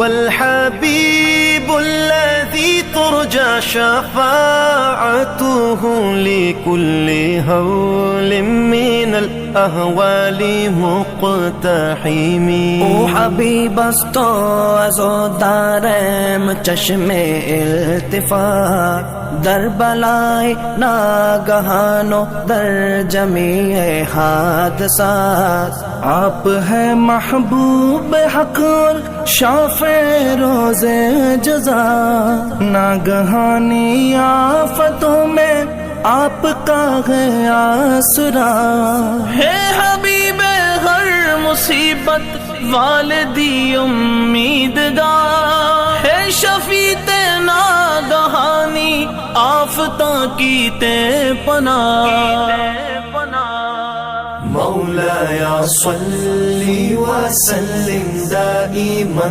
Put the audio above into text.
والحبيب الذي ترجى شفاعته لكل هول من الأهوال مقتحم. او حبیب است تو از و دارم چشم التفات، در بلای ناگہان و در جمیع حادثات. آپ ہے محبوب حق اور شافع روز جزا، ناگہانی آفتوں میں آپ کا ہے آسرا. ہے حبیب ہر مصیبت والدی امیدگار، ہے شفیع ناگہانی آفتوں کی تے پناہ. مولاي صل وسلم دائما